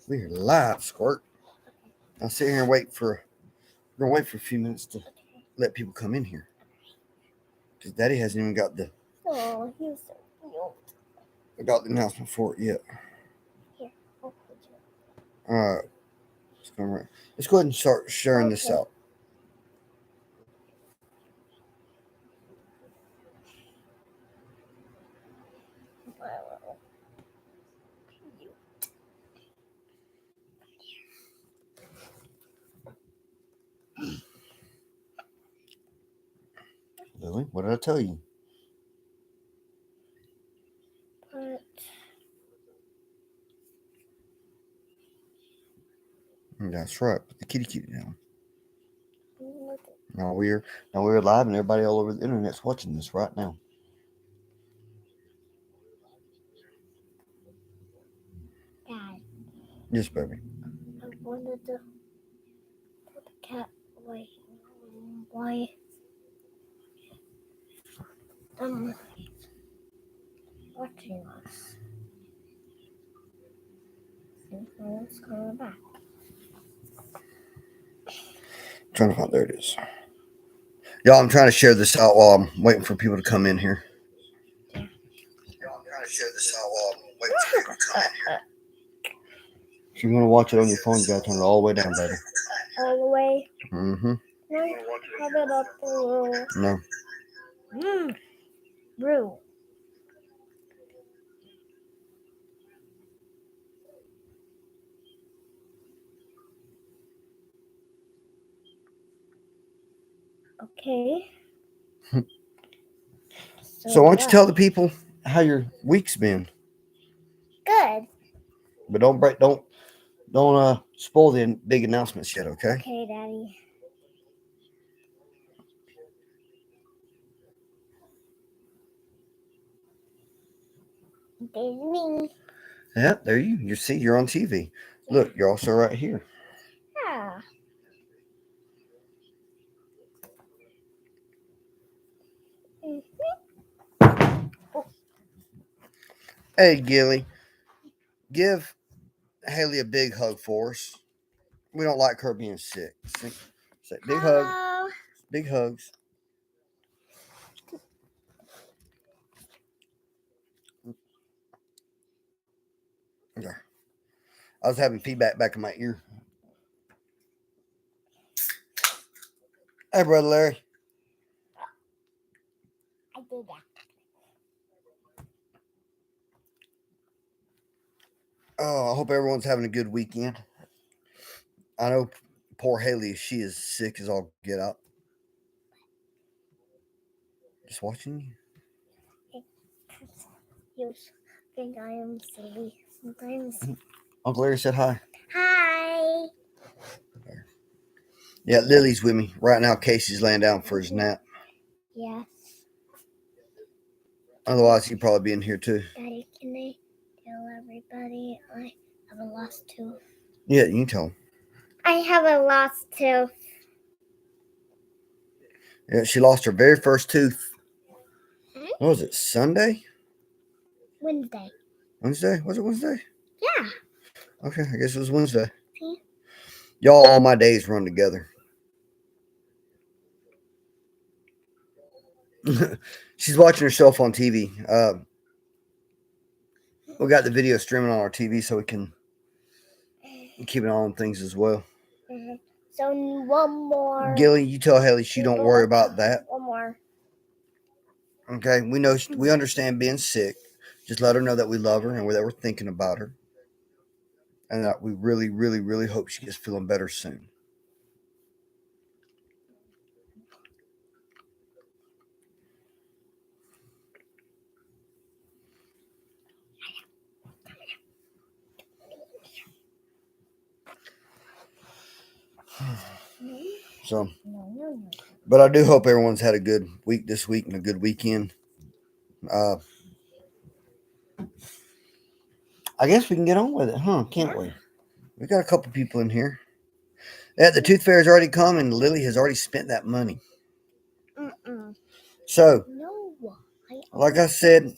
We're live, Squirt. I'll sit here and wait for. We're gonna wait for a few minutes to let people come in here. Because Daddy hasn't even got the he's so cute. announcement for it yet. Here, I'll put you. Let's go ahead and start sharing this out. Lily, what did I tell you? That's right. Put the kitty down. Now we're live, and everybody all over the internet's watching this right now. Dad. Yes, baby. I wanted to put the cat away. Why? Watching us. And it's coming back. Trying to find. There it is. Y'all, I'm trying to share this out while I'm waiting for people to come in here. Yeah. Y'all, I'm trying to share this out while I'm waiting for people to come in here. If you want to watch it on your phone, you gotta turn it all the way down, baby. All the way? Mm-hmm. No, have it up a little. No. Brew. Okay. So why don't you tell the people how your week's been? Good. But don't spoil the big announcements yet, okay? Okay, Daddy. There's me. Yeah, there you see, you're on TV. Look, you're also right here. Yeah. Hey, Gilly, give Haley a big hug for us. We don't like her being sick. Say big hug. Big hugs. Okay. I was having feedback back in my ear. Hey, Brother Larry. I did that. Oh, I hope everyone's having a good weekend. I know poor Haley, she is sick as all get out. Just watching you. You think I am silly sometimes. Uncle Larry said hi. Hi. Yeah, Lily's with me. Right now, Casey's laying down for his nap. Yes. Otherwise, he'd probably be in here too. Daddy, can I tell everybody I have a lost tooth? Yeah, you can tell him. I have a lost tooth. Yeah, she lost her very first tooth. What was it, Sunday? Wednesday. Wednesday? Was it Wednesday? Yeah. Okay, I guess it was Wednesday. See? Y'all, all my days run together. She's watching herself on TV. We got the video streaming on our TV so we can keep an eye on things as well. Mm-hmm. So one more. Gilly, you tell Haley she don't worry about that. One more. Okay, we understand being sick. Just let her know that we love her and that we're thinking about her, and that we really, really, really hope she gets feeling better soon. So, but I do hope everyone's had a good week this week and a good weekend. I guess we can get on with it, huh? Can't we? We got a couple people in here. Yeah, the tooth fairy's already come, and Lily has already spent that money. So, like I said,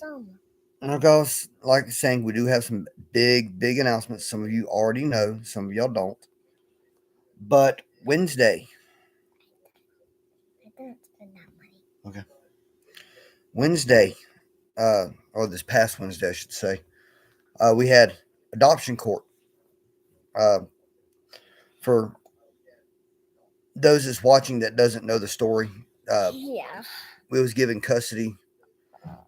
And guys, like I was saying, we do have some big announcements. Some of you already know, some of y'all don't. But Wednesday, I didn't spend that money. Wednesday, or this past Wednesday, I should say, we had adoption court. For those that's watching that doesn't know the story, Yeah. we was given custody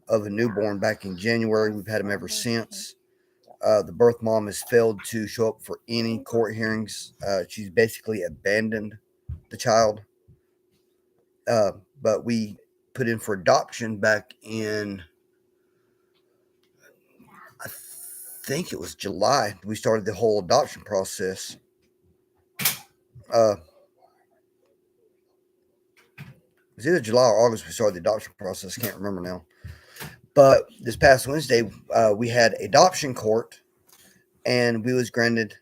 of a newborn back in January. We've had him ever since. The birth mom has failed to show up for any court hearings. She's basically abandoned the child. But we put in for adoption back in, I think it was July. We started the whole adoption process. It was either July or August we started the adoption process. Can't remember now. But this past Wednesday, we had adoption court, and we was granted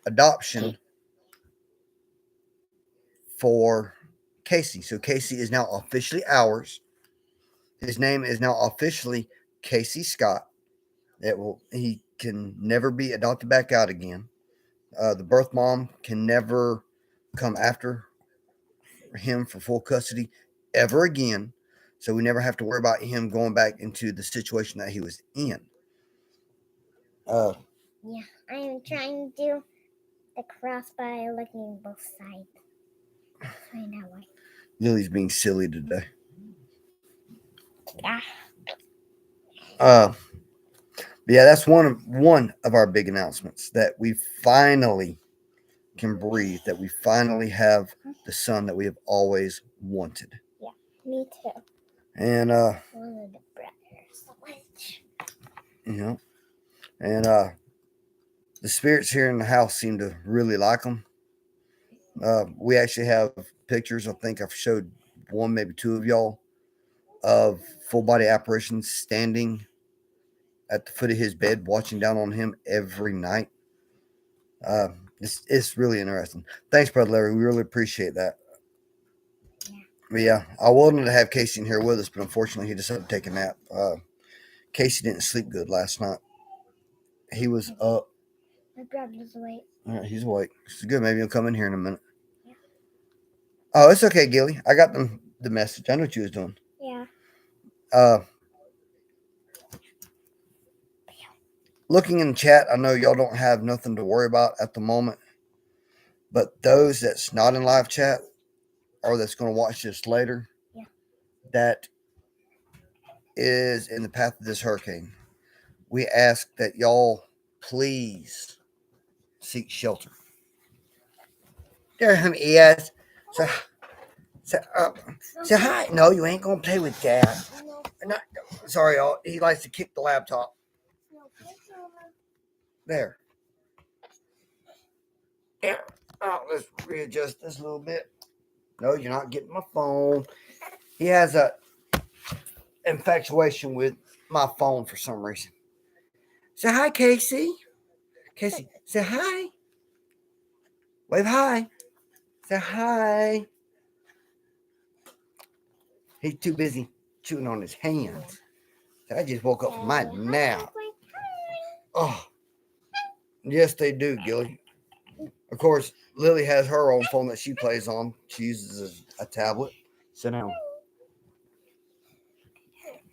adoption for Casey. So Casey is now officially ours. His name is now officially Casey Scott. He can never be adopted back out again. The birth mom can never come after him for full custody ever again. So we never have to worry about him going back into the situation that he was in. Yeah, I am trying to do the cross by looking both sides. Find out why. Lily's being silly today. Yeah. Yeah, that's one of our big announcements, that we finally can breathe, that we finally have the son that we have always wanted. Yeah, me too. And One of the brothers so much. And the spirits here in the house seem to really like them. We actually have pictures. I think I've showed one, maybe two of y'all, of full body apparitions standing at the foot of his bed, watching down on him every night. It's really interesting. Thanks, Brother Larry. We really appreciate that. Yeah. But yeah, I wanted to have Casey in here with us, but unfortunately, he decided to take a nap. Casey didn't sleep good last night. He was up. My brother's awake. All right, he's awake. It's good. Maybe he'll come in here in a minute. Yeah. Oh, it's okay, Gilly. I got the message. I know what you was doing. Yeah. Looking in the chat, I know y'all don't have nothing to worry about at the moment, but those that's not in live chat or that's going to watch this later, yeah, that is in the path of this hurricane, we ask that y'all please seek shelter. There he is. So hi. No, you ain't gonna play with Dad. No, sorry, y'all. He likes to kick the laptop. There. There. Oh, let's readjust this a little bit. No, you're not getting my phone. He has a infatuation with my phone for some reason. Say hi, Casey. Casey, say hi. Wave hi. Say hi. He's too busy chewing on his hands. I just woke up from my nap. Oh, yes, they do, Gilly. Of course, Lily has her own phone that she plays on. She uses a tablet. Sit down.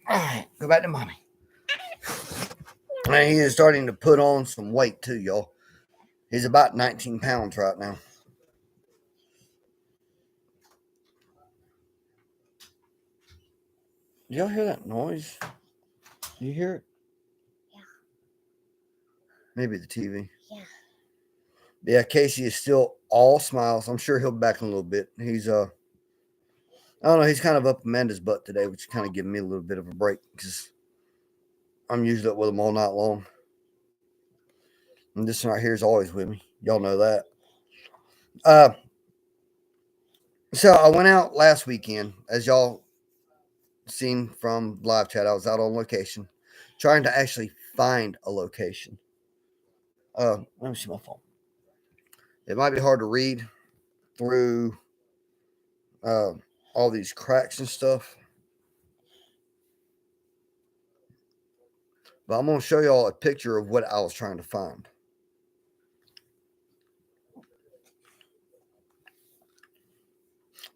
All right, go back to mommy. And he is starting to put on some weight too, y'all. He's about 19 pounds right now. Did y'all hear that noise? You hear it? Yeah. Maybe the TV. Yeah. Yeah, Casey is still all smiles. I'm sure he'll be back in a little bit. He's I don't know, he's kind of up Amanda's butt today, which is kind of giving me a little bit of a break because I'm usually up with him all night long. And this one right here is always with me. Y'all know that. So I went out last weekend, as y'all seen from live chat. I was out on location, trying to actually find a location. Let me see my phone. It might be hard to read through all these cracks and stuff. But I'm going to show y'all a picture of what I was trying to find.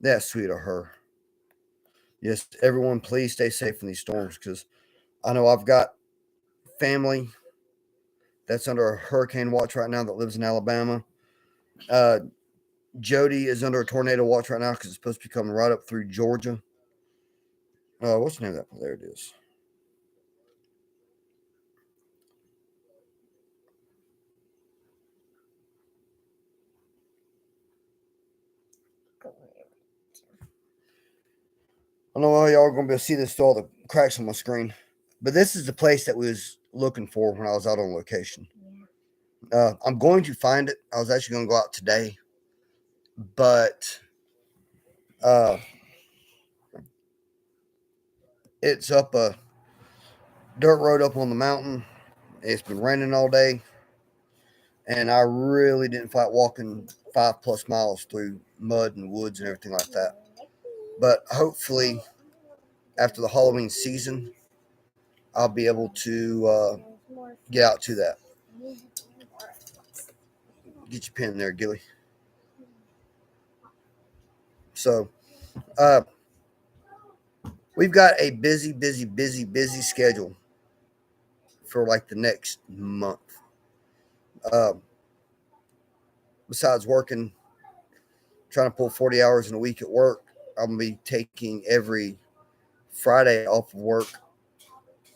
That's sweet of her. Yes, everyone, please stay safe in these storms because I know I've got family that's under a hurricane watch right now that lives in Alabama. Uh, Jody is under a tornado watch right now because it's supposed to be coming right up through Georgia. What's the name of that? There it is. I don't know how y'all are going to be able to see this through all the cracks on my screen, but this is the place that we was looking for when I was out on location. I'm going to find it. I was actually going to go out today, but it's up a dirt road up on the mountain. It's been raining all day, and I really didn't feel like walking 5+ miles through mud and woods and everything like that. But hopefully, after the Halloween season, I'll be able to get out to that. Get your pen there, Gilly. So, we've got a busy schedule for like the next month. Besides working, trying to pull 40 hours in a week at work, I'm going to be taking every Friday off of work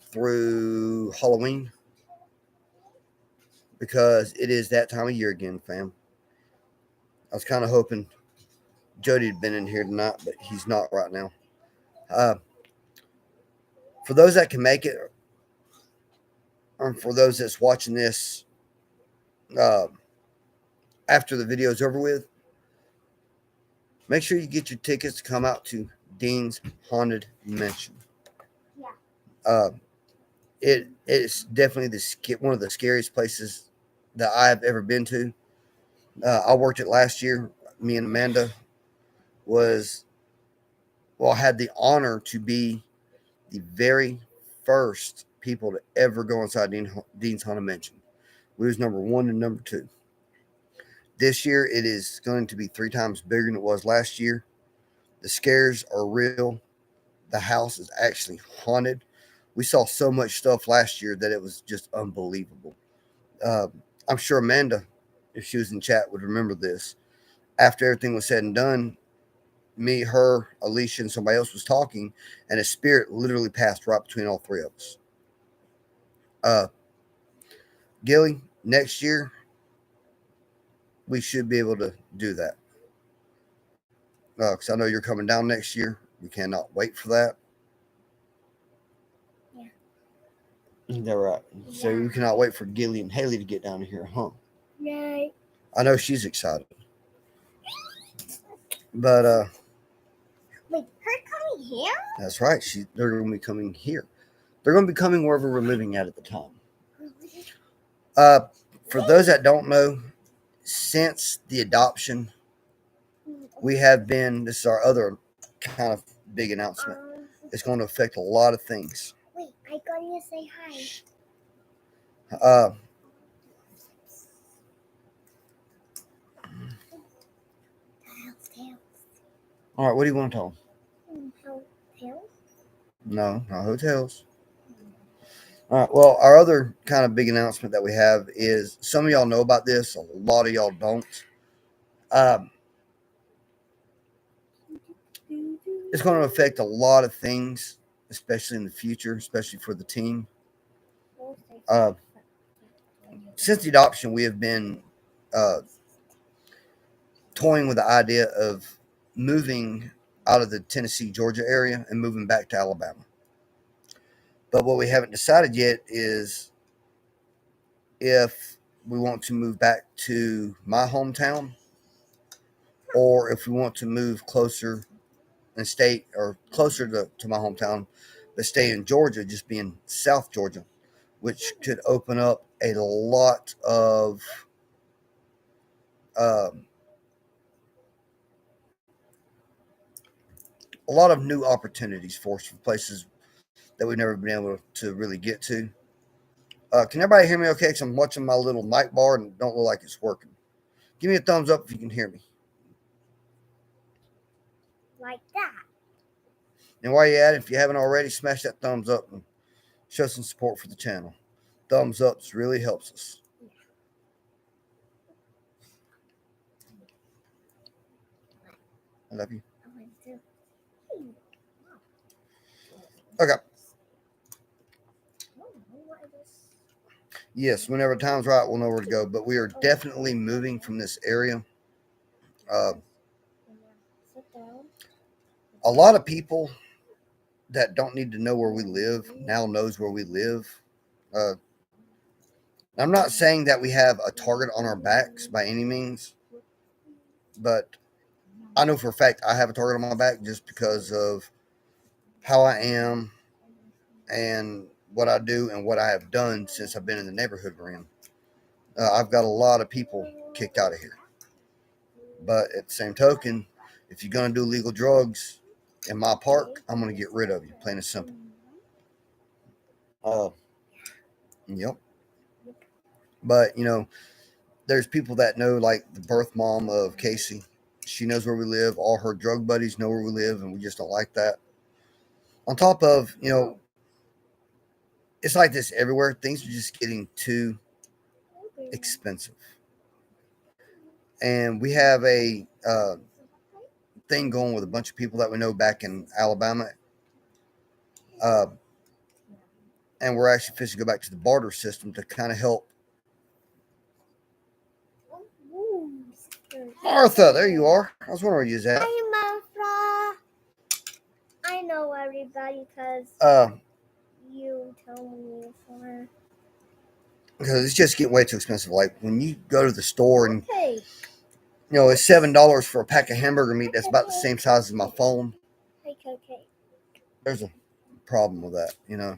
through Halloween because it is that time of year again, fam. I was kind of hoping Jody had been in here tonight, but he's not right now. For those that can make it, or for those that's watching this after the video's over with, make sure you get your tickets to come out to Dean's Haunted Mansion. Yeah. It's definitely one of the scariest places that I've ever been to. I worked it last year. Me and Amanda had the honor to be the very first people to ever go inside Dean's Haunted Mansion. We was number 1 and number 2. This year, it is going to be 3 times bigger than it was last year. The scares are real. The house is actually haunted. We saw so much stuff last year that it was just unbelievable. I'm sure Amanda, if she was in chat, would remember this. After everything was said and done, me, her, Alicia, and somebody else was talking, and a spirit literally passed right between all 3 of us. Gilly, next year, we should be able to do that. Because I know you're coming down next year. We cannot wait for that. Yeah. Is that right? Yeah. So we cannot wait for Gilly and Haley to get down here, huh? Right. I know she's excited. But wait, her coming here? That's right. They're going to be coming here. They're going to be coming wherever we're living at the time. For those that don't know, since the adoption, we have been, this is our other kind of big announcement. It's going to affect a lot of things. Wait, I got you to say hi. All right, what do you want to tell them? Hotels? No, not hotels. All right, well, our other kind of big announcement that we have is some of y'all know about this, a lot of y'all don't. It's going to affect a lot of things, especially in the future, especially for the team. Since the adoption, we have been toying with the idea of moving out of the Tennessee, Georgia area and moving back to Alabama. But what we haven't decided yet is if we want to move back to my hometown or if we want to move closer and stay or closer to my hometown, but stay in Georgia, just being South Georgia, which could open up a lot of new opportunities for us for places that we've never been able to really get to. Can everybody hear me okay? Because I'm watching my little mic bar and don't look like it's working. Give me a thumbs up if you can hear me. Like that. And while you're at it, if you haven't already, smash that thumbs up and show some support for the channel. Thumbs ups really helps us. I love you. Okay. Yes, whenever time's right, we'll know where to go. But we are definitely moving from this area. A lot of people that don't need to know where we live now knows where we live. I'm not saying that we have a target on our backs by any means, but I know for a fact I have a target on my back just because of how I am and what I do and what I have done since I've been in the neighborhood we're in. I've got a lot of people kicked out of here. But at the same token, if you're going to do illegal drugs in my park, I'm going to get rid of you, plain and simple. Yep. But, you know, there's people that know, like the birth mom of Casey. She knows where we live. All her drug buddies know where we live, and we just don't like that. On top of, you know, it's like this everywhere. Things are just getting too expensive. And we have a thing going with a bunch of people that we know back in Alabama. And we're actually fixing to go back to the barter system to kind of help. Martha, there you are. I was wondering where you was at. Hi, Martha. I know everybody because you told me before. Because it's just getting way too expensive. Like when you go to the store and you know it's $7 for a pack of hamburger meat that's about the same size as my phone. Okay. There's a problem with that, you know.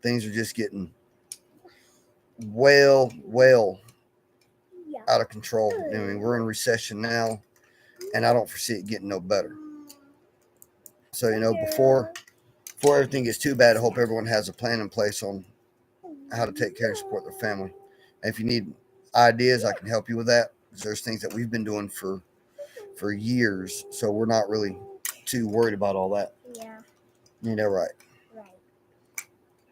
Things are just getting well out of control. I mean, we're in recession now, and I don't foresee it getting no better. So, you know, before everything gets too bad, I hope everyone has a plan in place on how to take care and support their family. And if you need ideas, I can help you with that. There's things that we've been doing for years, so we're not really too worried about all that. Yeah. You know, right.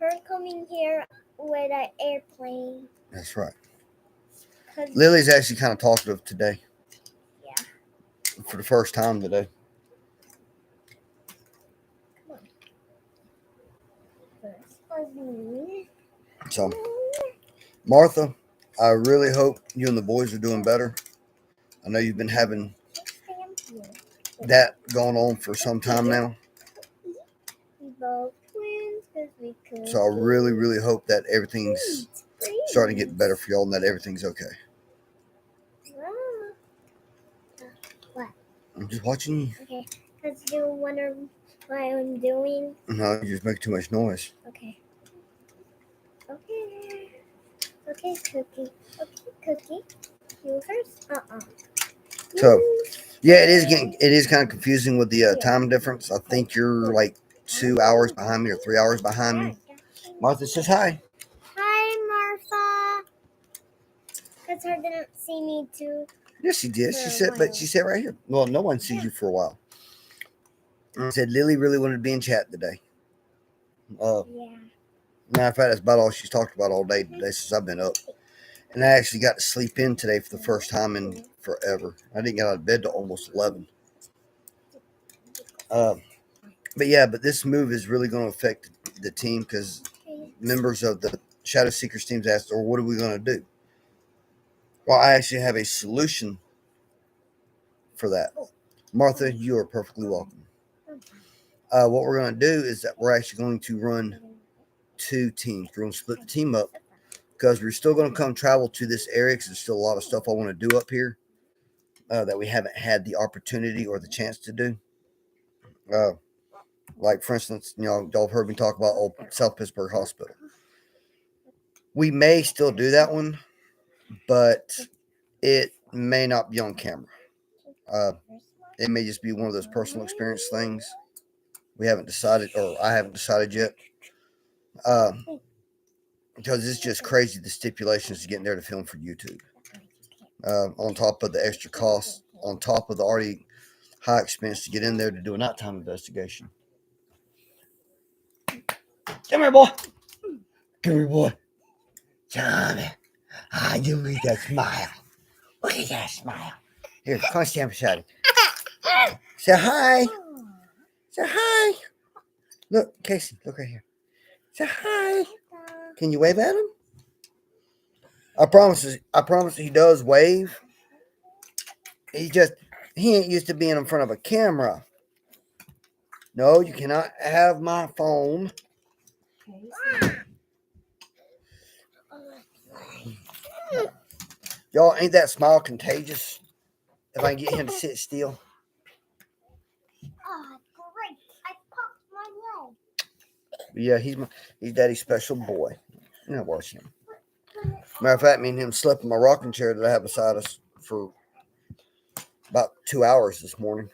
Her coming here with an airplane. That's right. Lily's actually kind of talkative today. Yeah. For the first time today. So, Martha, I really hope you and the boys are doing better. I know you've been having that going on for some time now. So I really hope that everything's starting to get better for y'all and that everything's okay. What? I'm just watching you. Okay, because you wonder what I'm doing. No, you just make too much noise. Okay, Cookie. Okay, Cookie. You first? So, yeah, it is kind of confusing with the time difference. I think you're like 2 hours behind me or 3 hours behind me. Martha says hi. Hi, Martha. Because her didn't see me too. Yes, she did. She said right here. Well, no one sees you for a while. And said Lily really wanted to be in chat today. Yeah. Matter of fact, that's about all she's talked about all day today since I've been up. And I actually got to sleep in today for the first time in forever. I didn't get out of bed till almost 11. But this move is really going to affect the team because members of the Shadow Seekers teams asked, "Or what are we going to do?" Well, I actually have a solution for that. Martha, you are perfectly welcome. What we're going to do is that we're actually going to run 2 teams. We're going to split the team up because we're still going to come travel to this area because there's still a lot of stuff I want to do up here that we haven't had the opportunity or the chance to do. Like, for instance, you know, y'all have heard me talk about old South Pittsburgh Hospital. We may still do that one, but it may not be on camera. It may just be one of those personal experience things. We haven't decided, or I haven't decided yet. because it's just crazy the stipulations to get in there to film for YouTube. On top of the extra cost, on top of the already high expense to get in there to do a nighttime investigation. Come here, boy. Come here, boy. Johnny, I do with that smile. Look at that smile. Here, come on, stand beside it. Say hi. Say hi. Look, Casey, look right here. Say hi. Can you wave at him? I promise he does wave. He ain't used to being in front of a camera. No, you cannot have my phone. Y'all, ain't that smile contagious? If I can get him to sit still. Oh, great. I popped my leg. But yeah, he's daddy's special boy. I'm not watching him. Matter of fact, me and him slept in my rocking chair that I have beside us for about 2 hours this morning.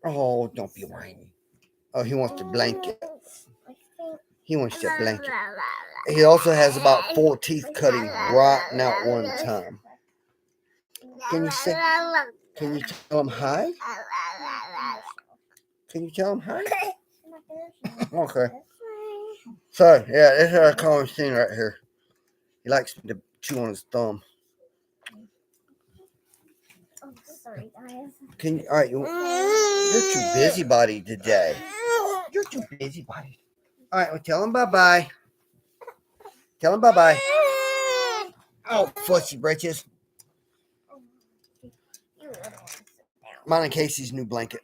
Oh, don't be whiny. Oh, he wants the blanket. He wants the blanket. He also has about 4 teeth cutting right now at one time. Can you tell him hi? Can you tell him hi? Okay. So, yeah, this is our common thing right here. He likes to chew on his thumb. Oh, sorry, guys. All right, you're too busybody today. You're too busybody. All right, well, tell him bye-bye. Tell him bye-bye. Oh, fussy britches. Mine and Casey's new blanket.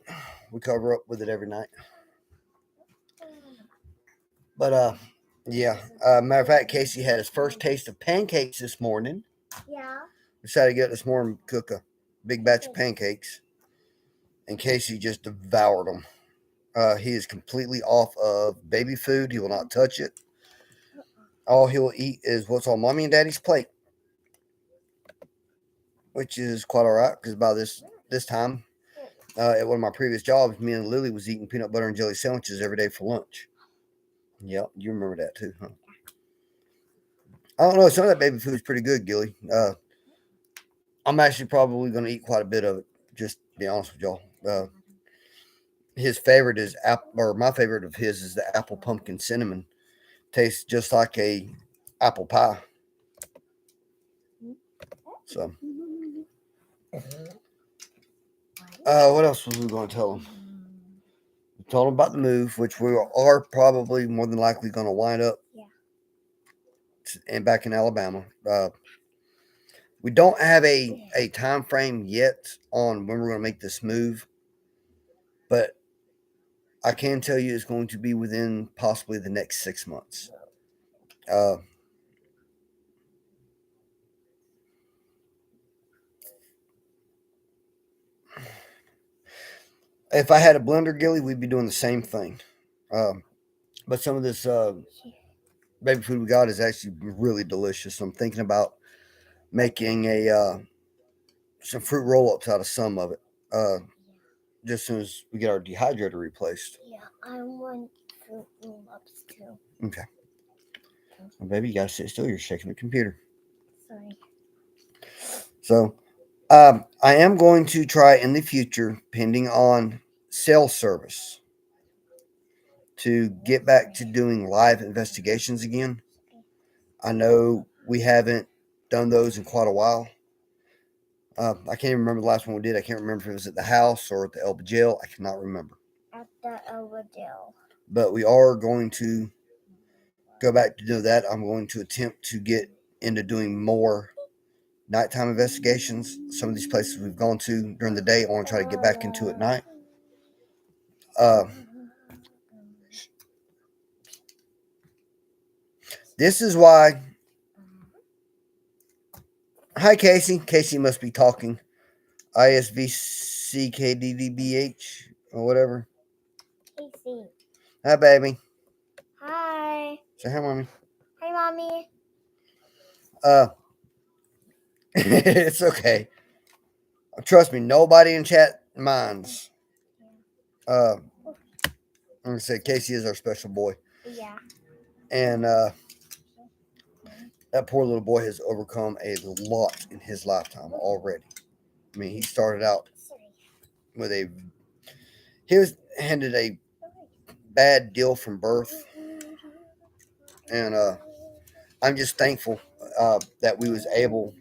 We cover up with it every night. But, yeah. Matter of fact, Casey had his first taste of pancakes this morning. Yeah. Decided to get this morning, cook a big batch of pancakes. And Casey just devoured them. He is completely off of baby food. He will not touch it. All he will eat is what's on mommy and daddy's plate, which is quite all right because by this time, at one of my previous jobs, me and Lily was eating peanut butter and jelly sandwiches every day for lunch. Yep, you remember that too, huh? I don't know. Some of that baby food is pretty good, Gilly. I'm actually probably going to eat quite a bit of it, just to be honest with y'all. His favorite is my favorite of his is the apple pumpkin cinnamon. Tastes just like a apple pie. So, what else was we going to tell him? We told him about the move, which we are probably more than likely going to wind up and back in Alabama. We don't have a time frame yet on when we're going to make this move, but I can tell you it's going to be within possibly the next 6 months. If I had a blender, Gilly, we'd be doing the same thing. But some of this baby food we got is actually really delicious. I'm thinking about making some fruit roll-ups out of some of it. Just as soon as we get our dehydrator replaced. Yeah, I want fruit roll-ups too. Okay. Well, baby, you gotta sit still. You're shaking the computer. Sorry. So, I am going to try in the future, pending on cell service, to get back to doing live investigations again. I know we haven't done those in quite a while. I can't even remember the last one we did. I can't remember if it was at the house or at the Elba jail. I cannot remember. At the Elba jail. But we are going to go back to do that. I'm going to attempt to get into doing more nighttime investigations. Some of these places we've gone to during the day, I want to try to get back into at night. This is why. Hi, Casey. Casey must be talking. ISVCKDDBH or whatever. Casey. Hi, baby. Hi. Say hi, mommy. Hi, mommy. It's okay. Trust me, nobody in chat minds. Like I said, Casey is our special boy. Yeah. And that poor little boy has overcome a lot in his lifetime already. I mean, he started out with he was handed a bad deal from birth. And I'm just thankful that we was able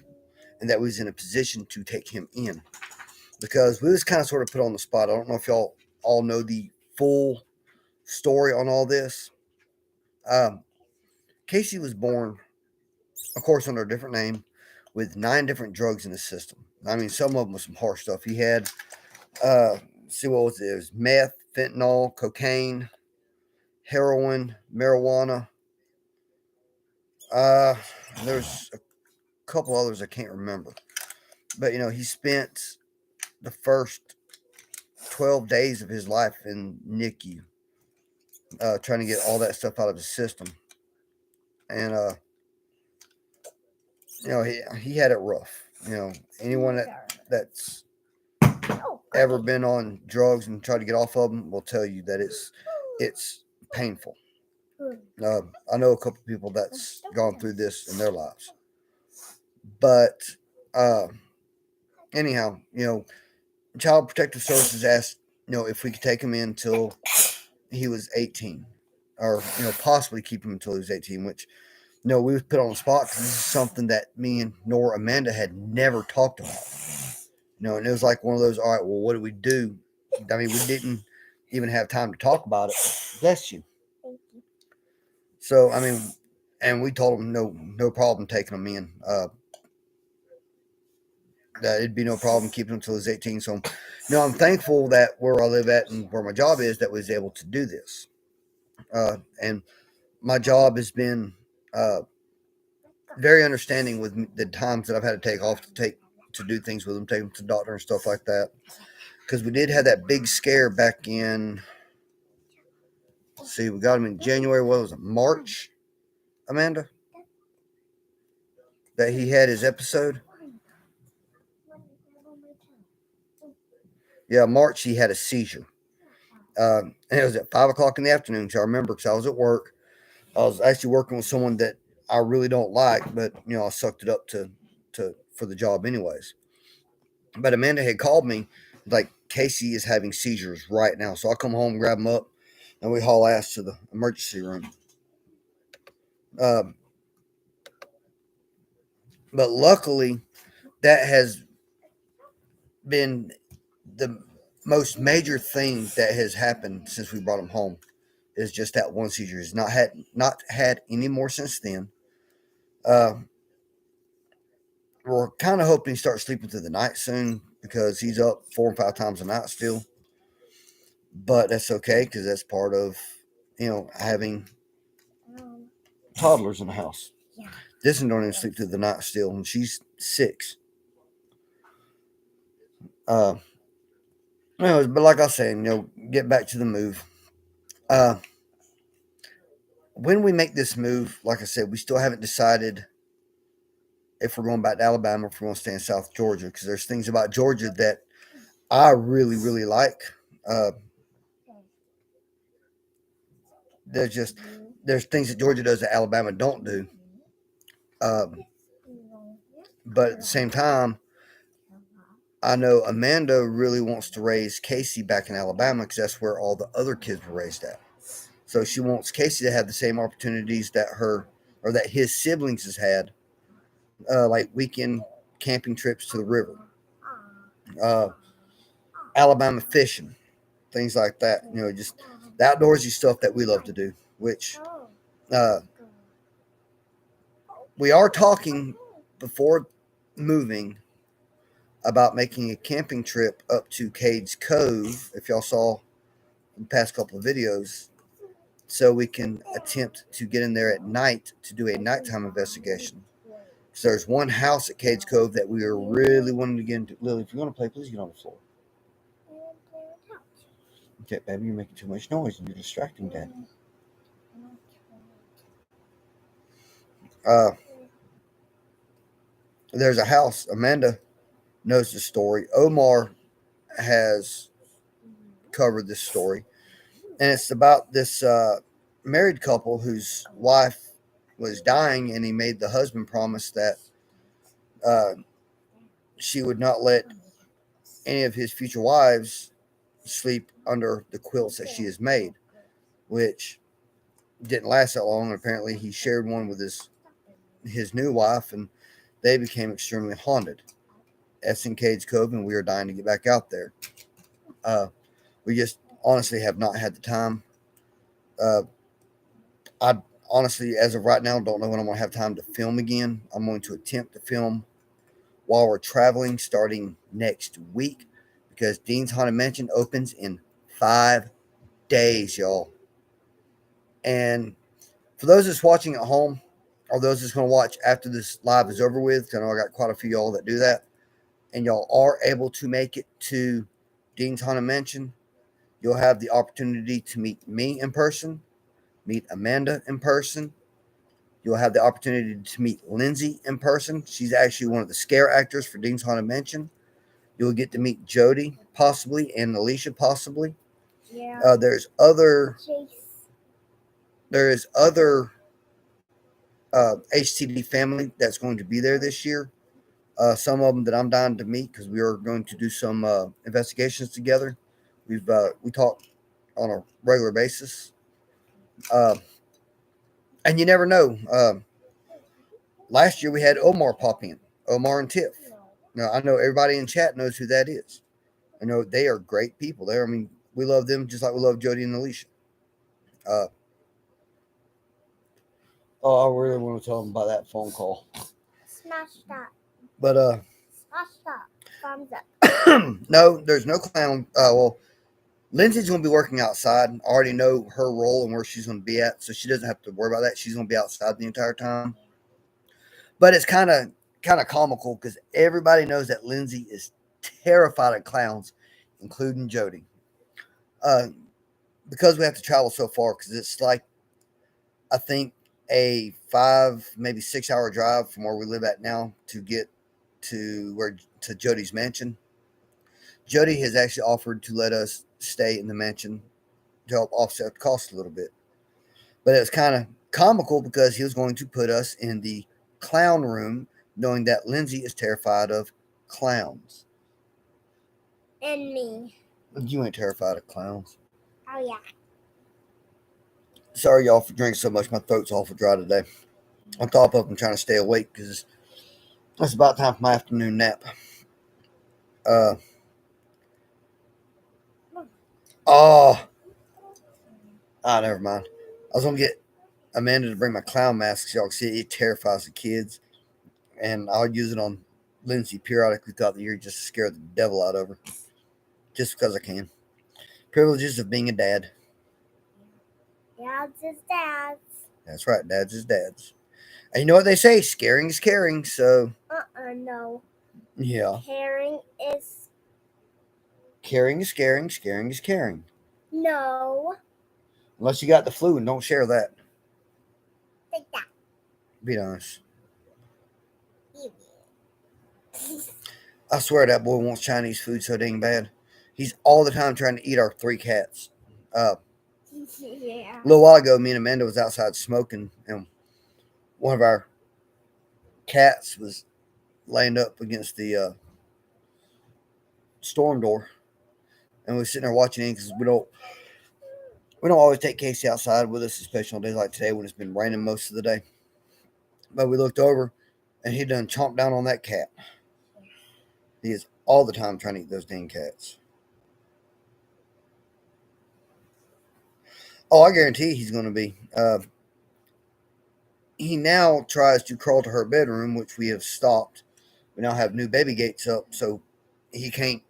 and that we was in a position to take him in, because we was kind of sort of put on the spot. I don't know if y'all all know the full story on all this. Casey was born, of course, under a different name with 9 different drugs in his system. I mean, some of them was some harsh stuff. He had, see what was it? It was meth, fentanyl, cocaine, heroin, marijuana. There's a couple others I can't remember. But, he spent the first 12 days of his life in NICU, trying to get all that stuff out of his system. And, he had it rough. Anyone that's ever been on drugs and tried to get off of them will tell you that it's painful. I know a couple people that's gone through this in their lives. But anyhow, Child Protective Services asked, if we could take him in until he was 18, or possibly keep him until he was 18. Which, we was put on the spot because this is something that me and Nora Amanda had never talked about. And it was like one of those. All right, well, what do we do? I mean, we didn't even have time to talk about it. Bless you. Thank you. So I mean, and we told him no problem taking him in. That it'd be no problem keeping him until he was 18. So, I'm thankful that where I live at and where my job is, that we was able to do this. And my job has been very understanding with the times that I've had to take off to do things with them, take them to the doctor and stuff like that. Because we did have that big scare back in. See, we got him in January. What was it? March, Amanda? That he had his episode. Yeah, March, he had a seizure. And it was at 5 o'clock in the afternoon. So I remember because I was at work. I was actually working with someone that I really don't like, but I sucked it up to for the job anyways. But Amanda had called me like, Casey is having seizures right now. So I come home, grab him up, and we haul ass to the emergency room. But luckily, that has been the most major thing that has happened since we brought him home. Is just that one seizure. He's not had any more since then. We're kind of hoping he starts sleeping through the night soon, because he's up 4 and 5 times a night still. But that's okay, because that's part of having toddlers in the house. Yeah. This one don't even sleep through the night still, and she's 6. Anyways, but like I was saying, get back to the move. When we make this move, like I said, we still haven't decided if we're going back to Alabama, if we're going to stay in South Georgia, because there's things about Georgia that I really, really like. There's things that Georgia does that Alabama don't do. But at the same time, I know Amanda really wants to raise Casey back in Alabama, because that's where all the other kids were raised at. So she wants Casey to have the same opportunities that that his siblings has had, like weekend camping trips to the river, Alabama fishing, things like that. Just the outdoorsy stuff that we love to do, which we are talking before moving about making a camping trip up to Cades Cove, if y'all saw the past couple of videos, so we can attempt to get in there at night to do a nighttime investigation. So there's one house at Cades Cove that we are really wanting to get into. Lily, if you want to play, please get on the floor. Okay, baby, you're making too much noise and you're distracting Daddy. There's a house. Amanda knows the story. Omar has covered this story. and it's about this married couple whose wife was dying, and he made the husband promise that uh, she would not let any of his future wives sleep under the quilts that she has made, which didn't last that long. And apparently, he shared one with his new wife, and they became extremely haunted. Cades Cove, and we are dying to get back out there. We just honestly have not had the time. Uh, I honestly, as of right now, don't know when I'm going to have time to film again. I'm going to attempt to film while we're traveling starting next week because Dean's Haunted Mansion opens in 5 days, y'all. And for those that's watching at home, or those that's going to watch after this live is over with, 'cause I know I got quite a few y'all that do that, and y'all are able to make it to Dean's Haunted Mansion, you'll have the opportunity to meet me in person, meet Amanda in person. You'll have the opportunity to meet Lindsay in person. She's actually one of the scare actors for Dean's Haunted Mansion. You'll get to meet Jody possibly and Alicia possibly. Yeah. There's other Jace. there is other HTD family that's going to be there this year. Some of them that I'm dying to meet because we are going to do some investigations together. We talk on a regular basis, and you never know. Last year we had Omar pop in, Omar and Tiff. Now I know everybody in chat knows who that is. I know they are great people. I mean, we love them just like we love Jody and Alicia. I really want to tell them about that phone call. Smash that. But Smash that. Thumbs up. no, there's no clown. Well, Lindsay's going to be working outside. I already know her role and where she's going to be at, so she doesn't have to worry about that. She's going to be outside the entire time. But it's kind of comical because everybody knows that Lindsay is terrified of clowns, including Jody. Because we have to travel so far, because it's like, I think, a 5, maybe 6 hour drive from where we live at now to get to Jody's mansion. Jody has actually offered to let us stay in the mansion to help offset the cost a little bit. But it was kind of comical because he was going to put us in the clown room, knowing that Lindsay is terrified of clowns. And me. You ain't terrified of clowns. Oh, yeah. Sorry, y'all, for drinking so much. My throat's awful dry today. On top of, I'm trying to stay awake because it's about time for my afternoon nap. Never mind. I was gonna get Amanda to bring my clown mask so y'all can see it terrifies the kids, and I'll use it on Lindsay periodically throughout the year just to scare the devil out of her, just because I can. Privileges of being a dad. Dad's is dad's. That's right, dads is dads. And you know what they say, scaring is caring, so... No. Yeah. Caring is... Caring is scaring, scaring is caring. No. Unless you got the flu and don't share that. Take that. Be honest. I swear that boy wants Chinese food so dang bad. He's all the time trying to eat our 3 cats. Yeah. A little while ago, me and Amanda was outside smoking, and one of our cats was laying up against the storm door, and we were sitting there watching it because we don't always take Casey outside with us, especially on days like today when it's been raining most of the day. But we looked over, and he done chomped down on that cat. He is all the time trying to eat those dang cats. Oh, I guarantee he's going to be. He now tries to crawl to her bedroom, which we have stopped. We now have new baby gates up, so he can't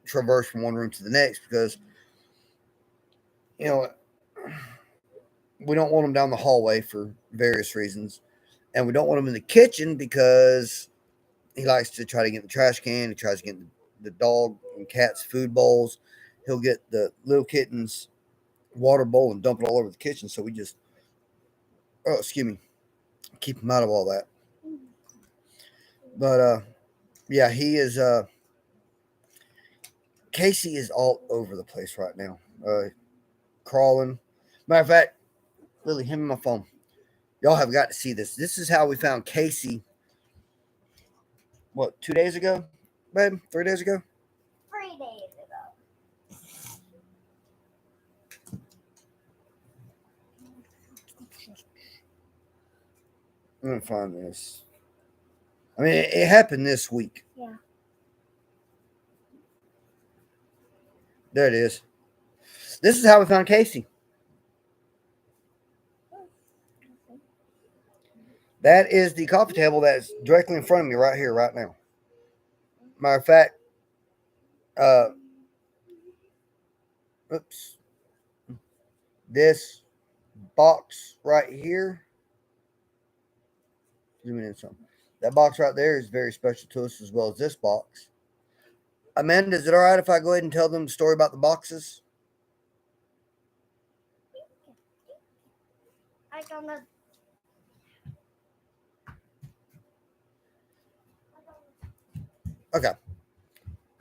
traverse from one room to the next because, you know, we don't want him down the hallway for various reasons. And we don't want him in the kitchen because he likes to try to get the trash can. He tries to get the dog and cat's food bowls. He'll get the little kitten's water bowl and dump it all over the kitchen. So we just, keep him out of all that. But, yeah, he is, Casey is all over the place right now. crawling. Matter of fact, Lily, hand me my phone. Y'all have got to see this. This is how we found Casey. What, 2 days ago, babe? 3 days ago? 3 days ago. I'm gonna find this. I mean, it happened this week. Yeah. There it is. This is how we found Casey. That is the coffee table that's directly in front of me right here, right now. Matter of fact, oops. This box right here. Zoom in some. That box right there is very special to us, as well as this box. Amanda, is it all right if I go ahead and tell them the story about the boxes? I don't know. Okay.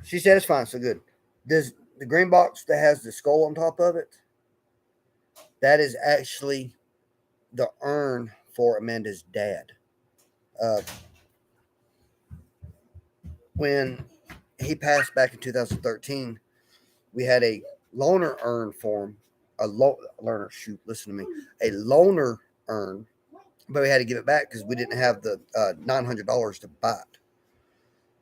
She said it's fine, so good. Does the green box that has the skull on top of it? That is actually the urn for Amanda's dad. When he passed back in 2013, we had a loner urn for him. A loner urn, but we had to give it back because we didn't have the $900 to buy it.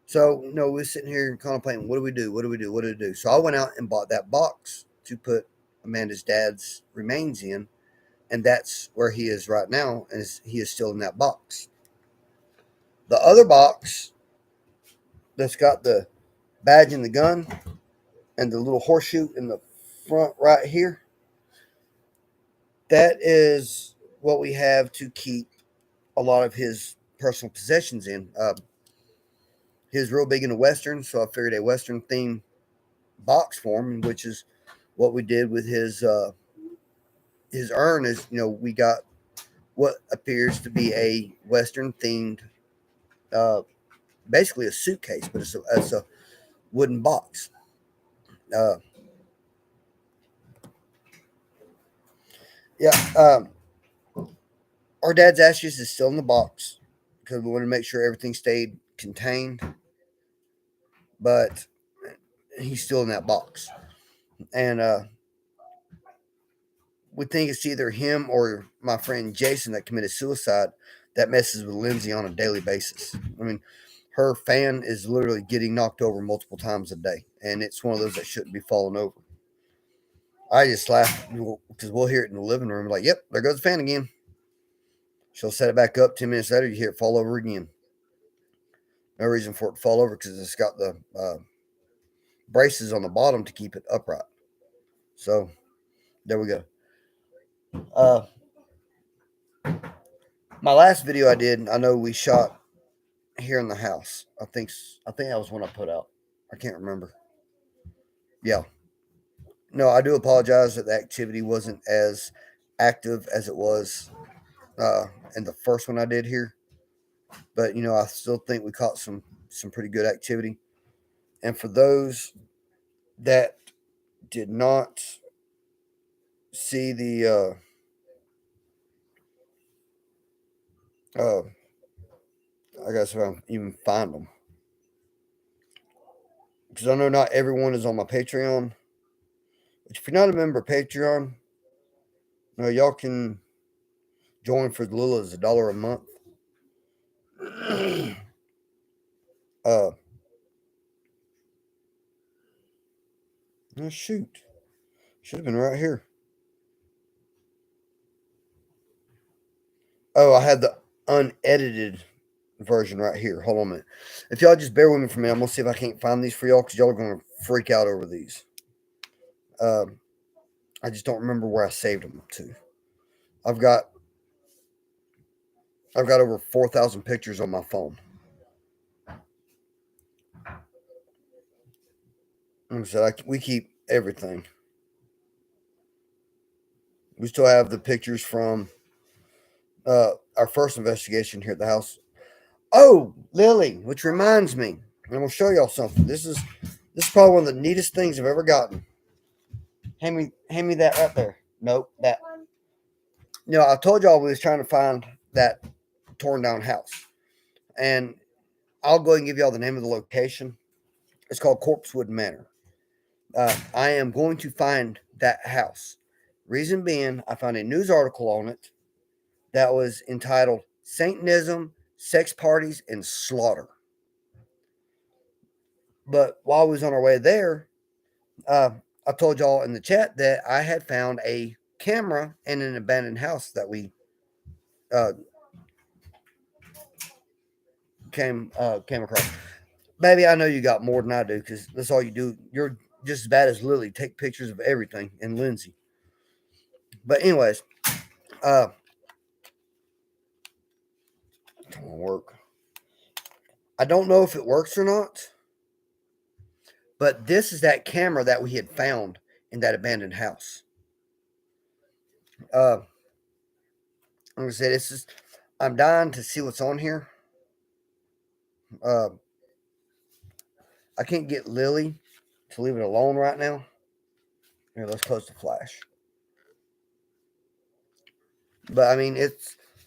So, we were sitting here contemplating, what do we do? So I went out and bought that box to put Amanda's dad's remains in, and that's where he is right now, and he is still in that box. The other box that's got the badge and the gun and the little horseshoe in the front right here, that is what we have to keep a lot of his personal possessions in. He's real big into Western, so I figured a Western themed box for him, which is what we did with his urn. Is we got what appears to be a Western themed, basically a suitcase, but it's a wooden box. Our dad's ashes is still in the box because we wanted to make sure everything stayed contained, but he's still in that box. And we think it's either him or my friend Jason that committed suicide that messes with Lindsay on a daily basis. I mean, her fan is literally getting knocked over multiple times a day, and it's one of those that shouldn't be falling over. I just laugh because we'll hear it in the living room, like, yep, there goes the fan again. She'll set it back up. 10 minutes later, you hear it fall over again. No reason for it to fall over because it's got the braces on the bottom to keep it upright. So there we go. My last video I did, I know we shot here in the house. I think that was one I put out. I can't remember. Yeah. No, I do apologize that the activity wasn't as active as it was in the first one I did here. But I still think we caught some pretty good activity. And for those that did not see the I guess if I even find them, because I know not everyone is on my Patreon. But if you're not a member of Patreon, y'all can join for as little as $1 a month. Oh shoot, should have been right here. Oh, I had the unedited version right here. Hold on a minute. If y'all just bear with me for a minute, I'm gonna see if I can't find these for y'all because y'all are gonna freak out over these. I just don't remember where I saved them to. I've got over 4,000 pictures on my phone. So we keep everything. We still have the pictures from our first investigation here at the house. Oh, Lily, which reminds me, I'm gonna show y'all something. This is probably one of the neatest things I've ever gotten. Hand me that right there. Nope, that. I told y'all we was trying to find that torn down house, and I'll go ahead and give y'all the name of the location. It's called Corpsewood Manor. I am going to find that house. Reason being, I found a news article on it that was entitled Satanism, Sex Parties, and Slaughter. But while we was on our way there, I told y'all in the chat that I had found a camera in an abandoned house that we came across. Baby, I know you got more than I do because that's all you do. You're just as bad as Lily. Take pictures of everything, and Lindsay. But anyways, it won't work. I don't know if it works or not, but this is that camera that we had found in that abandoned house. Like I said, I'm dying to see what's on here. I can't get Lily to leave it alone right now. Here, let's close the flash. But I mean, it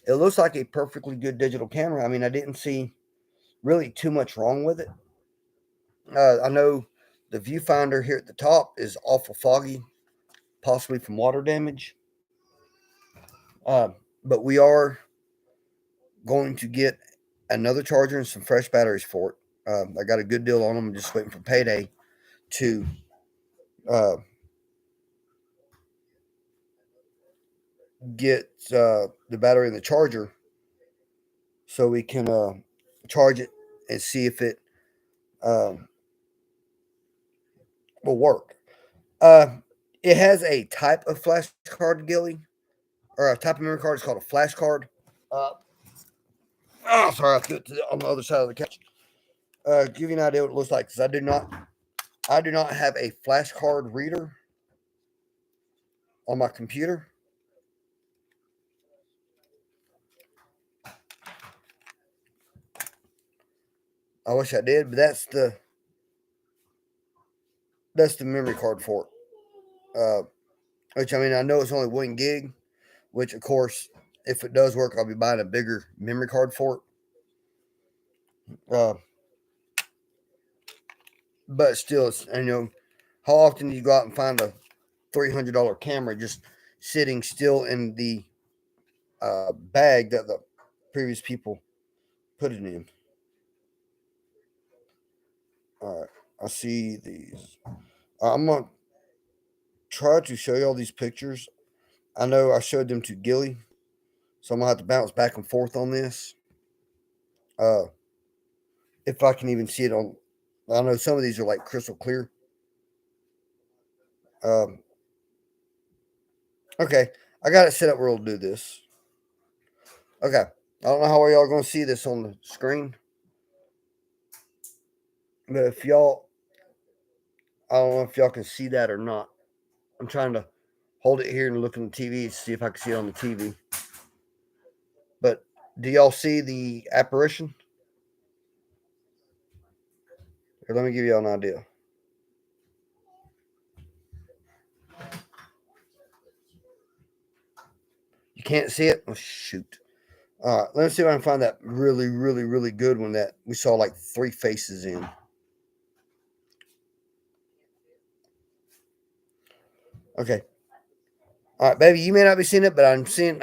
looks like a perfectly good digital camera. I mean, I didn't see really too much wrong with it. I know the viewfinder here at the top is awful foggy, possibly from water damage. But we are going to get another charger and some fresh batteries for it. I got a good deal on them. I'm just waiting for payday to get the battery and the charger so we can charge it and see if it will work. It has a type of flash card, Gilly, or a type of memory card. It's called a flash card. Sorry, I threw it on the other side of the couch. Give you an idea what it looks like, because I do not have a flash card reader on my computer. I wish I did, but that's the memory card for it. Which, I mean, I know it's only 1 gig, which of course, if it does work, I'll be buying a bigger memory card for it. But still, it's, how often do you go out and find a $300 camera just sitting still in the bag that the previous people put it in? All right, I see these. I'm going to try to show you all these pictures. I know I showed them to Gilly, so I'm going to have to bounce back and forth on this. If I can even see it on, I know some of these are like crystal clear. Okay, I got it set up where it'll do this. Okay, I don't know how y'all are going to see this on the screen, but if y'all, I don't know if y'all can see that or not. I'm trying to hold it here and look on the TV to see if I can see it on the TV. But do y'all see the apparition? Here, let me give y'all an idea. You can't see it? Oh, shoot. All right, let's see if I can find that really, really, really good one that we saw like 3 faces in. Okay. All right, baby, you may not be seeing it, but I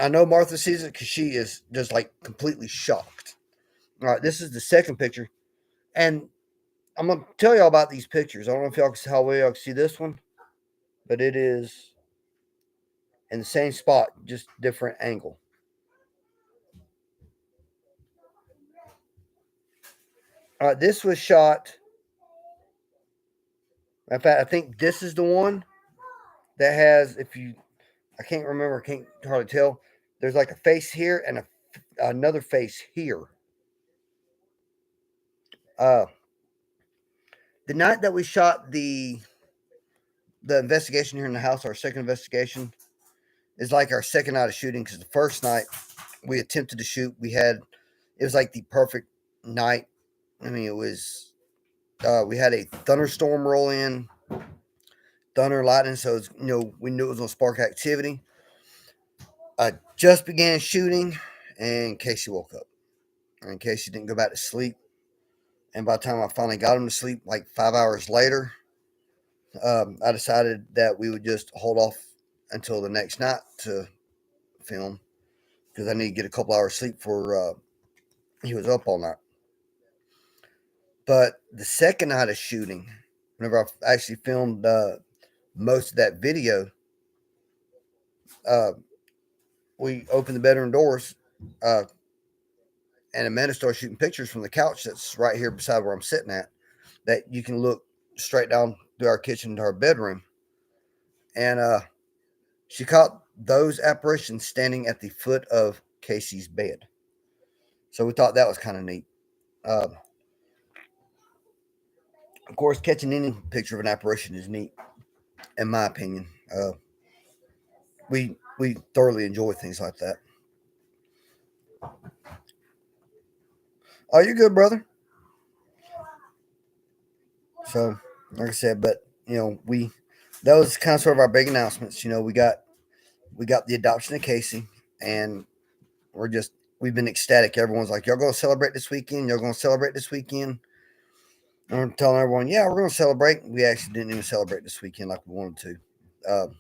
know Martha sees it because she is just like completely shocked. All right, this is the second picture. And I'm going to tell y'all about these pictures. I don't know if y'all can see how well y'all can see this one, but it is in the same spot, just different angle. All right, this was shot. In fact, I think this is the one that has, I can't remember, I can't hardly tell. There's like a face here and another face here. The night that we shot the investigation here in the house, our second investigation, is like our second night of shooting, because the first night we attempted to shoot, it was like the perfect night. I mean, it was, we had a thunderstorm roll in. thunder, lightning. So it's, we knew it was gonna spark activity. I just began shooting, and Casey woke up. And Casey didn't go back to sleep. And by the time I finally got him to sleep, like 5 hours later, I decided that we would just hold off until the next night to film because I need to get a couple hours sleep before he was up all night. But the second night of shooting, whenever I actually filmed most of that video, we opened the bedroom doors, and Amanda started shooting pictures from the couch that's right here beside where I'm sitting at, that you can look straight down through our kitchen to our bedroom. And she caught those apparitions standing at the foot of Casey's bed. So we thought that was kind of neat. Of course, catching any picture of an apparition is neat, in my opinion. We thoroughly enjoy things like that. Oh, you're good, brother. So, like I said, but that was kind of sort of our big announcements. We got the adoption of Casey, and we've been ecstatic. Everyone's like, "Y'all gonna celebrate this weekend? Y'all gonna celebrate this weekend?" And I'm telling everyone, "Yeah, we're gonna celebrate." We actually didn't even celebrate this weekend like we wanted to.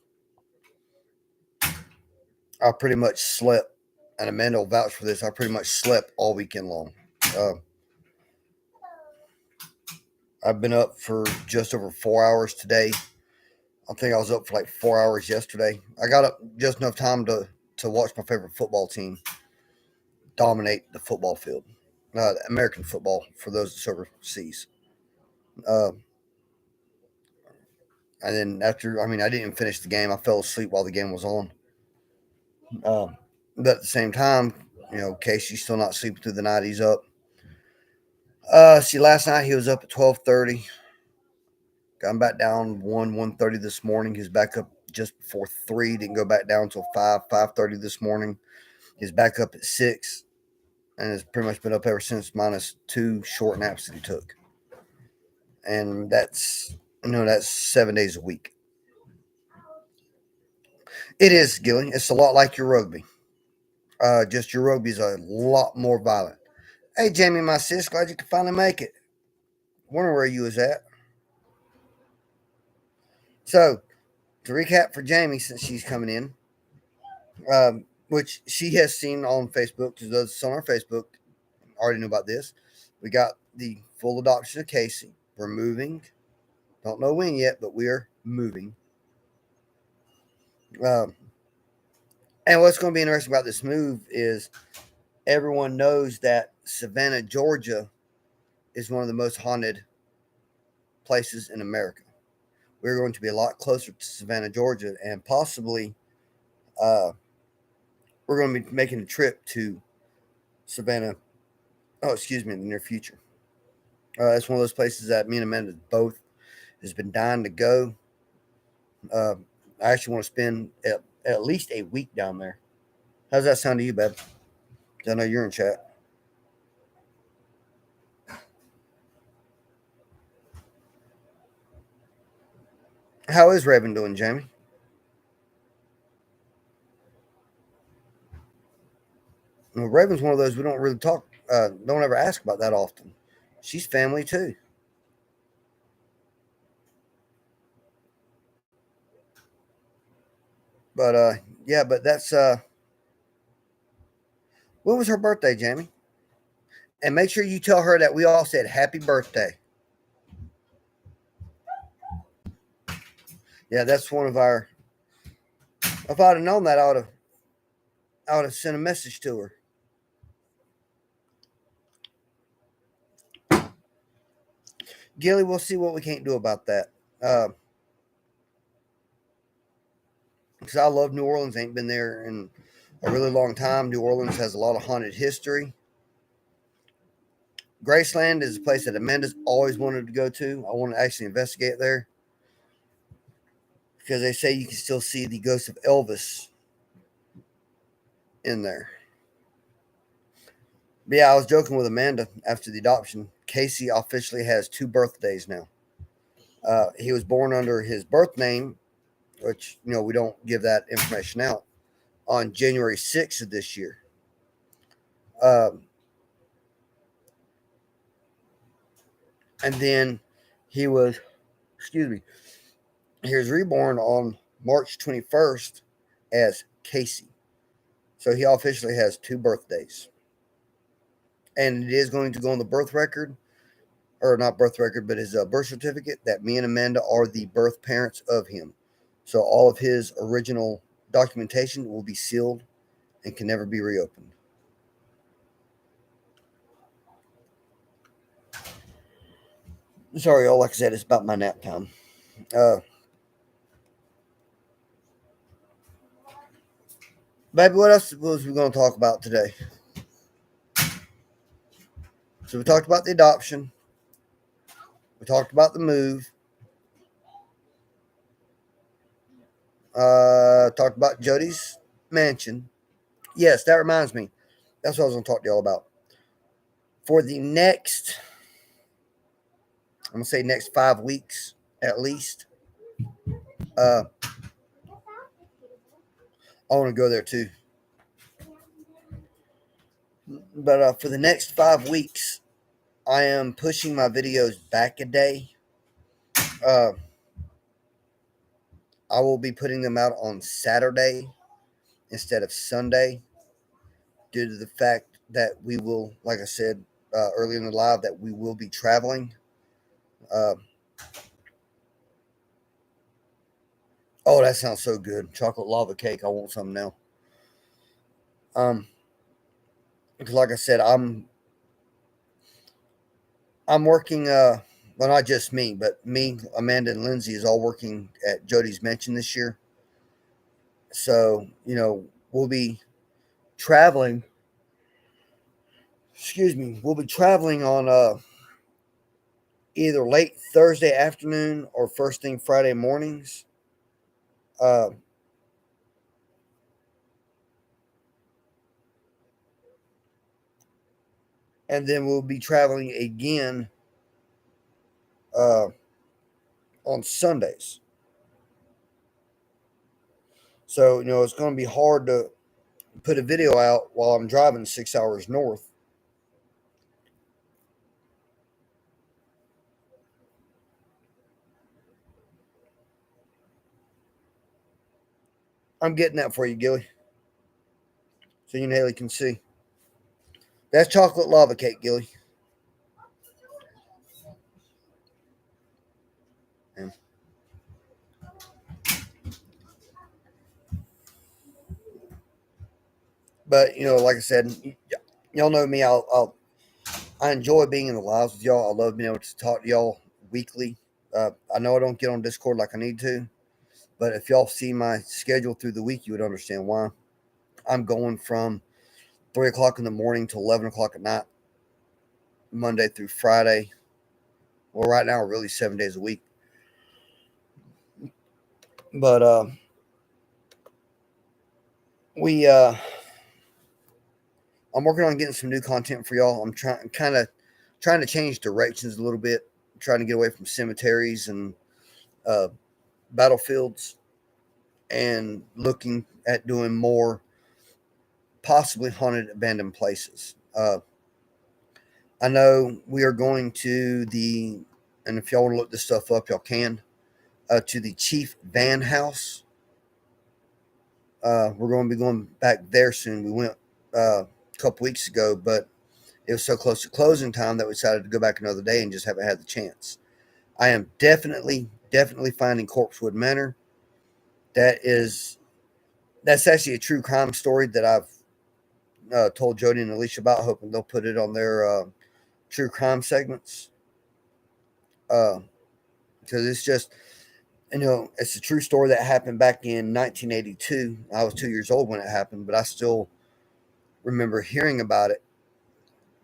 I pretty much slept, and Amanda will vouch for this. I pretty much slept all weekend long. I've been up for just over 4 hours today. I think I was up for like 4 hours yesterday. I got up just enough time to watch my favorite football team dominate the football field. American football, for those that's overseas. And then after, I didn't even finish the game. I fell asleep while the game was on. But at the same time, Casey's still not sleeping through the night. He's up. See, last night he was up at 12:30. Got him back down 1:30 this morning. He's back up just before 3. Didn't go back down until 5:30 this morning. He's back up at 6. And has pretty much been up ever since, minus 2 short naps that he took. And that's 7 days a week. It is, Gilly. It's a lot like your rugby. Just your rugby's a lot more violent. Hey, Jamie, my sis, glad you could finally make it. Wonder where you was at. So, to recap for Jamie, since she's coming in, which she has seen on Facebook, because those on our Facebook already knew about this. We got the full adoption of Casey. We're moving. Don't know when yet, but we're moving. And what's going to be interesting about this move is everyone knows that Savannah, Georgia is one of the most haunted places in America. We're going to be a lot closer to Savannah, Georgia, and possibly we're going to be making a trip to Savannah, in the near future. It's one of those places that me and Amanda both has been dying to go. I actually want to spend at least a week down there. How's that sound to you, babe? I know you're in chat. How is Raven doing, Jamie? Well, Raven's one of those we don't really don't ever ask about that often. She's family too. But yeah, but that's when was her birthday, Jamie? And make sure you tell her that we all said happy birthday. Yeah, that's one of our. If I'd have known that, I would have sent a message to her. Gilly, we'll see what we can't do about that. Because I love New Orleans. Ain't been there in a really long time. New Orleans has a lot of haunted history. Graceland is a place that Amanda's always wanted to go to. I want to actually investigate there. Because they say you can still see the ghost of Elvis in there. But yeah, I was joking with Amanda after the adoption. Casey officially has 2 birthdays now. He was born under his birth name, which we don't give that information out, on January 6th of this year. And then he was reborn on March 21st as Casey. So he officially has 2 birthdays. And it is going to go on the birth record, or not birth record, but his birth certificate, that me and Amanda are the birth parents of him. So all of his original documentation will be sealed and can never be reopened. Sorry, y'all. Like I said, it's about my nap time. Baby, what else was we going to talk about today? So we talked about the adoption. We talked about the move. Talked about Jody's mansion. Yes, that reminds me. That's what I was going to talk to y'all about. For the next, I'm going to say next 5 weeks at least, I want to go there too. But for the next 5 weeks, I am pushing my videos back a day. I will be putting them out on Saturday instead of Sunday, due to the fact that we will, like I said earlier in the live, that we will be traveling. Oh, that sounds so good. Chocolate lava cake. I want some now. Because like I said, I'm working, well, not just me, but me, Amanda, and Lindsay is all working at Jody's Mansion this year. So, we'll be traveling. We'll be traveling on either late Thursday afternoon or first thing Friday mornings. And then we'll be traveling again on Sundays. So, it's going to be hard to put a video out while I'm driving 6 hours north. I'm getting that for you, Gilly, so you and Haley can see. That's chocolate lava cake, Gilly. Yeah. But like I said, y'all know me. I enjoy being in the lives with y'all. I love being able to talk to y'all weekly. I know I don't get on Discord like I need to, but if y'all see my schedule through the week, you would understand why. I'm going from 3 o'clock in the morning to 11 o'clock at night, Monday through Friday. Well, right now, really 7 days a week. But I'm working on getting some new content for y'all. I'm trying to change directions a little bit, trying to get away from cemeteries and battlefields, and looking at doing more possibly haunted, abandoned places. I know we are going to and if y'all want to look this stuff up, y'all can, to the Chief Van House. We're going to be going back there soon. We went a couple weeks ago, but it was so close to closing time that we decided to go back another day and just haven't had the chance. I am definitely finding Corpsewood Manor. That's actually a true crime story that I've told Jody and Alicia about, hoping they'll put it on their true crime segments. Because it's just, it's a true story that happened back in 1982. I was 2 years old when it happened, but I still remember hearing about it,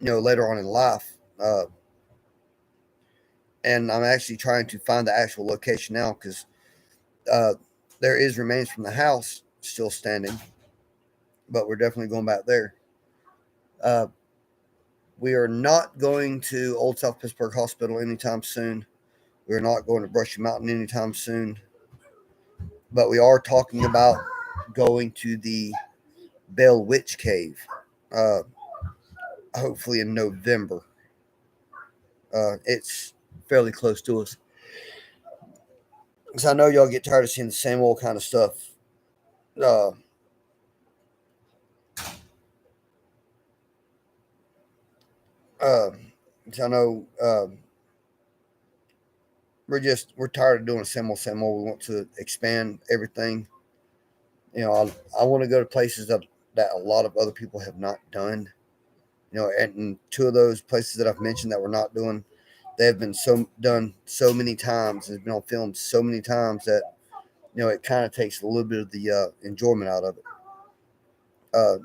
later on in life. And I'm actually trying to find the actual location now, because there is remains from the house still standing, but we're definitely going back there. We are not going to Old South Pittsburgh Hospital anytime soon. We're not going to Brushy Mountain anytime soon. But we are talking about going to the Bell Witch Cave, uh, hopefully in November. It's fairly close to us. Because I know y'all get tired of seeing the same old kind of stuff. Uh, I know we're tired of doing the same old. We want to expand everything. I want to go to places that a lot of other people have not done. And two of those places that I've mentioned that we're not doing, they have been done so many times. It's been on film so many times that it kind of takes a little bit of the enjoyment out of it.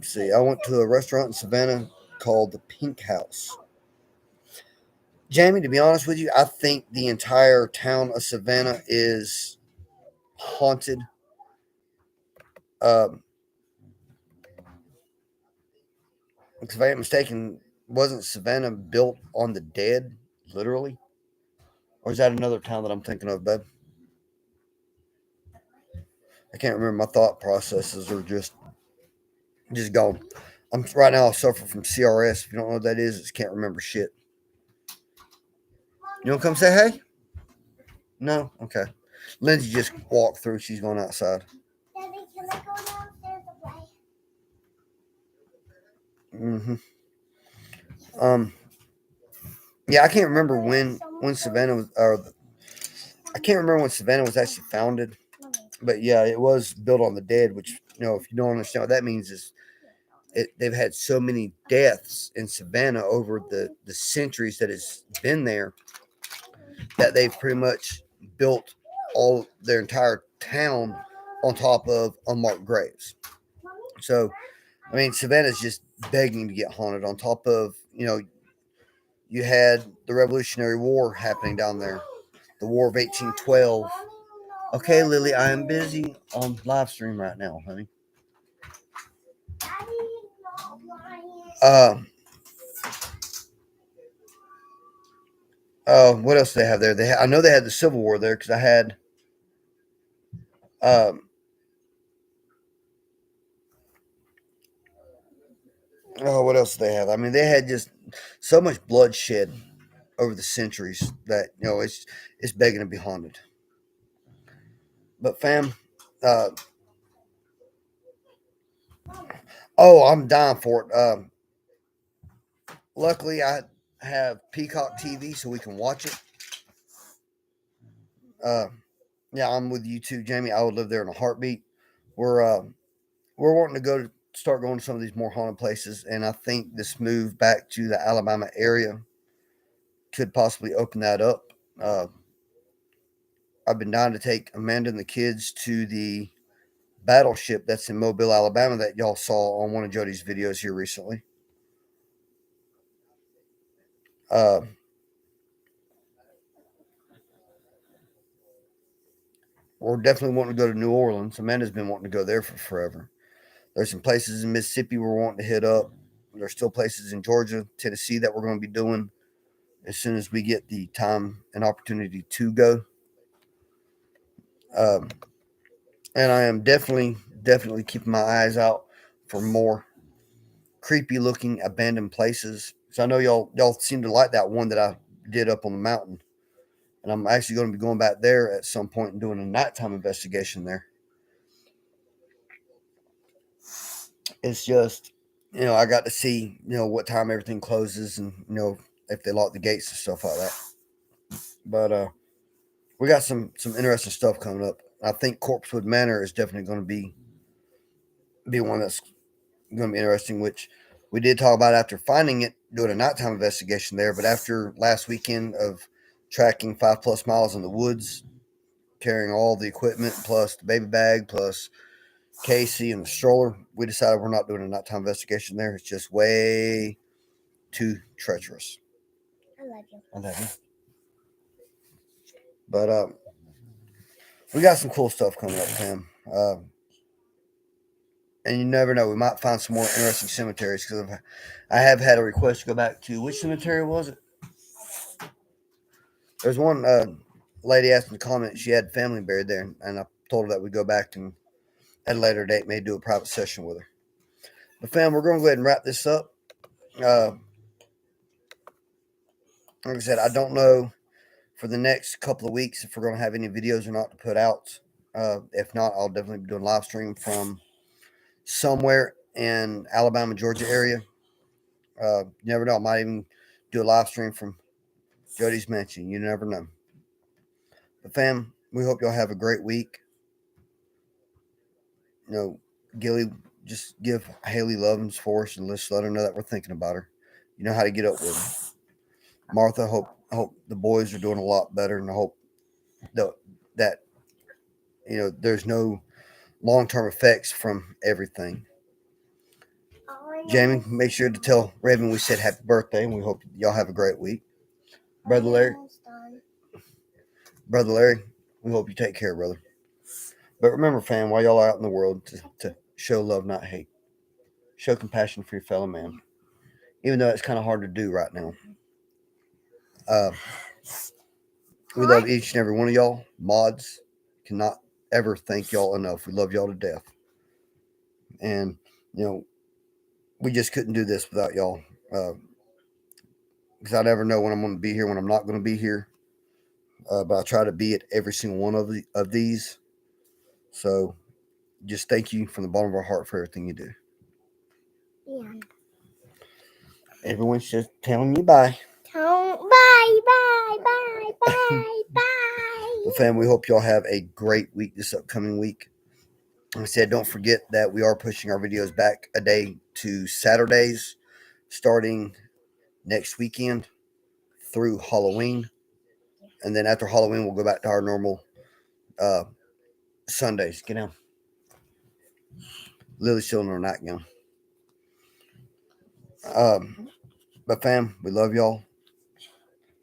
See, I went to a restaurant in Savannah called the Pink House. Jamie, to be honest with you, I think the entire town of Savannah is haunted. Um, if I ain't mistaken, wasn't Savannah built on the dead, literally? Or is that another town that I'm thinking of, bud? I can't remember. My thought processes are just gone. I'm right now. I suffer from CRS. If you don't know what that is, it's can't remember shit. You want to come say hey? No? Okay. Lindsay just walked through. She's going outside. Daddy, can I go downstairs to play? Mm-hmm. Yeah, I can't remember when Savannah was, I can't remember when Savannah was actually founded, but yeah, it was built on the dead. Which if you don't understand what that means, is they've had so many deaths in Savannah over the centuries that it's been there that they've pretty much built all their entire town on top of unmarked graves. So, I mean, Savannah's just begging to get haunted. On top of you had the Revolutionary War happening down there, the War of 1812. Okay, Lily, I am busy on live stream right now, honey. What else do they have there? I know they had the Civil War there because I had. What else do they have? I mean, they had just so much bloodshed over the centuries that it's begging to be haunted. But fam, I'm dying for it. Luckily, I have Peacock TV so we can watch it. Yeah, I'm with you too, Jamie. I would live there in a heartbeat. We're wanting to start going to some of these more haunted places, and I think this move back to the Alabama area could possibly open that up. I've been dying to take Amanda and the kids to the battleship that's in Mobile, Alabama that y'all saw on one of Jody's videos here recently. We're definitely wanting to go to New Orleans. Amanda's been wanting to go there for forever. There's some places in Mississippi we're wanting to hit up. There's still places in Georgia, Tennessee that we're going to be doing as soon as we get the time and opportunity to go. And I am definitely keeping my eyes out for more creepy looking abandoned places. So I know y'all seem to like that one that I did up on the mountain. And I'm actually going to be going back there at some point and doing a nighttime investigation there. It's just, I got to see, what time everything closes and, if they lock the gates and stuff like that. But we got some interesting stuff coming up. I think Corpsewood Manor is definitely going to be one that's going to be interesting, which we did talk about after finding it, doing a nighttime investigation there. But after last weekend of tracking 5+ miles in the woods, carrying all the equipment, plus the baby bag, plus Casey and the stroller, we decided we're not doing a nighttime investigation there. It's just way too treacherous. I love you. I love you. But we got some cool stuff coming up, Pam. And you never know, we might find some more interesting cemeteries because I have had a request to go back to which cemetery was it? There's one lady asked in the comments she had family buried there, and I told her that we'd go back and at a later date may do a private session with her. But fam, we're going to go ahead and wrap this up. Like I said, I don't know for the next couple of weeks if we're going to have any videos or not to put out. If not, I'll definitely be doing live stream from somewhere in Alabama, Georgia area. You never know. I might even do a live stream from Jody's mansion. You never know. But fam, we hope y'all have a great week. You know, Gilly, just give Haley lovin's for us and let's let her know that we're thinking about her. You know how to get up with her. Martha, hope the boys are doing a lot better, and I hope that there's no long-term effects from everything. Jamie, make sure to tell Raven we said happy birthday, and we hope y'all have a great week. Brother Larry, we hope you take care, brother. But remember, fam, while y'all are out in the world, to show love, not hate. Show compassion for your fellow man, even though it's kind of hard to do right now. We love each and every one of y'all. Mods, cannot ever thank y'all enough. We love y'all to death. And, we just couldn't do this without y'all. Because I never know when I'm going to be here, when I'm not going to be here. But I try to be at every single one of these. So just thank you from the bottom of our heart for everything you do. Yeah. Everyone's just telling you bye. Bye. Well, fam, we hope y'all have a great week this upcoming week. Like I said, don't forget that we are pushing our videos back a day to Saturdays, starting next weekend through Halloween. And then after Halloween, we'll go back to our normal Sundays. Get down. Lily's still in her nightgown. But fam, we love y'all.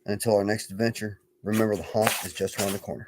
And until our next adventure, remember the haunt is just around the corner.